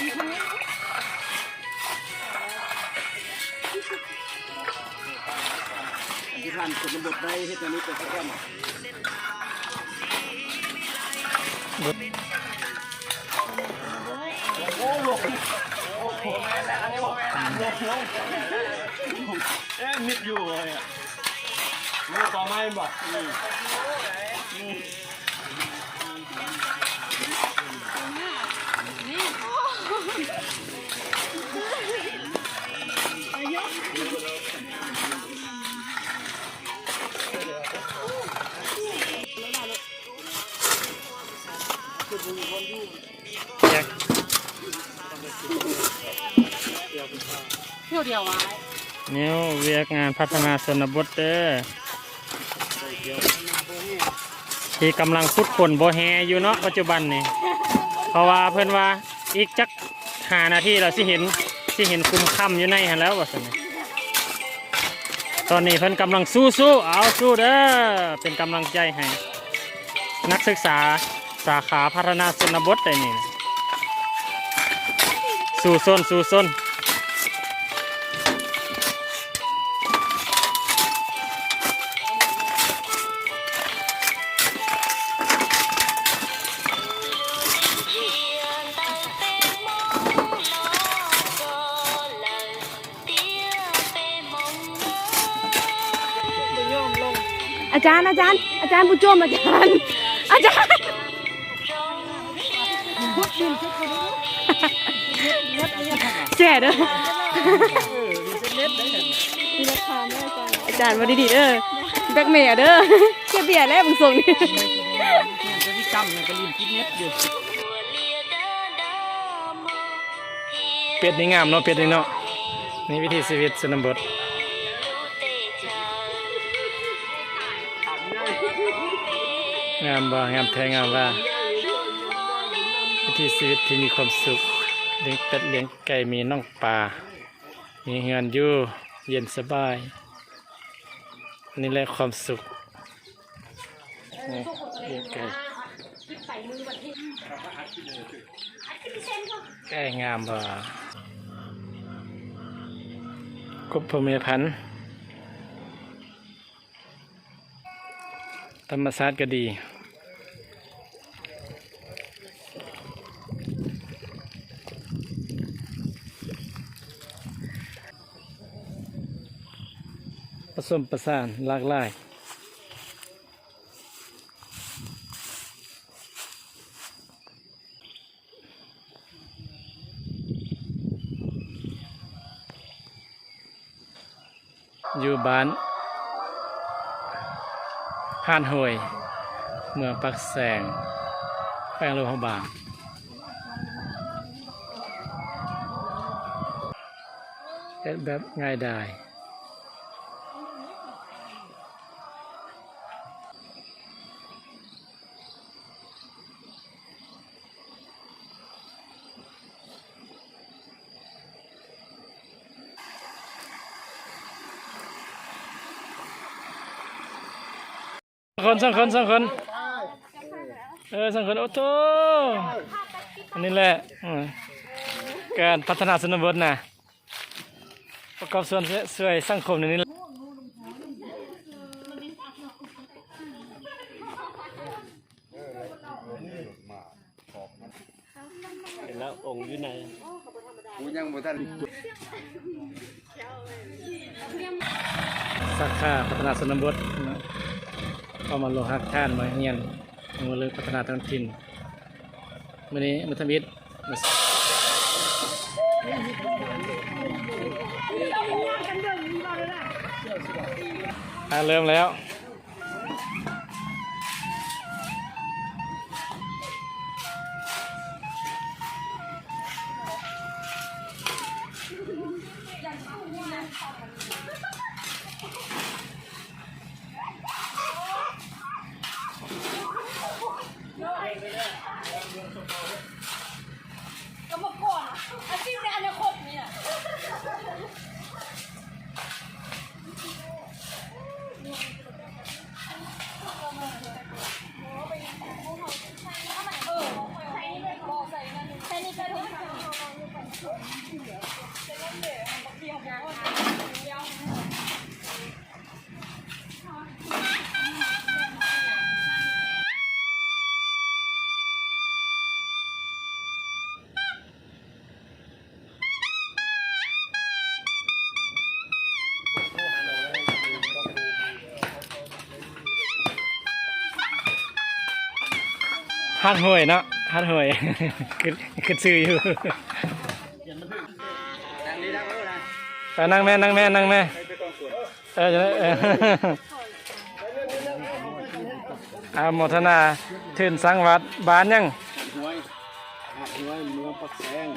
ที่ผ่านกฎระบบได้ให้ตอนนี้เกิดขึ้นโอ้โหมิดอยู่เลยอ่ะมือต่อไม้บอกเที่ยวเดียวไว้เนี่ยเวียกงานพัฒนาชนบทเด้อที่กำลังพุดขนโบแฮอยู่เนาะปัจจุบันนี่เพราะว่าเพื่อนว่าอีกจัก5 นาทีเราสิเห็นคุมค่ำอยู่ในหันแล้วว่าสิตอนนี้เพื่อนกำลังสู้เอาสู้เด้อเป็นกำลังใจให้นักศึกษาสาขาพัฒนาชนบทได้นี่สู้ซนอาจารย์ผู้ชมอาจารย์แจ่เด้ออาจารย์มาดีๆเด้อแบกเมียเด้อแค่เบียร์แล้วมึงส่งนี่เป็ดนี่งามเนาะเป็ดนี่เนาะนี่วิธีชีวิตชนบทงามบ่งามแท้งามว่าวิถีชีวิตที่มีความสุขเลี้ยงเป็ดเลี้ยงไก่มีน้องปลามีเฮือนอยู่เย็นสบายนี่แหละความสุขเลี้ยงไก่งามบ่กบพ่อแม่พันธุ์ธรรมชาติก็ดีผสมประสานหลากหลายอยู่บ้านห่านห่วยเมืองปักแสงแปลงโลหะบางเฮ็ดแบบง่ายดายสองคน2 คนโอ้โหอันนี้แหละการพัฒนาชนบทนะประกอบส่วนช่วยสังคมในนี้เห็นแล้วองค์อยู่ไหนกูยังบ่ทันสาขาพัฒนาชนบทก็มาลงหักท่านมาเฮียนมาเลยพัฒนาท้องถิ่นวันนี้มัธมิตรเริ่มแล้ว Thank you. ฮัดห่วยเนาะฮัดห่วย ขึ้นซื้ออยู่ไปนั่งแม่นั่งแม่นั่งแม่อาโมทนาทื่นสังวัดบ้านยังหวยเมืองปักแสง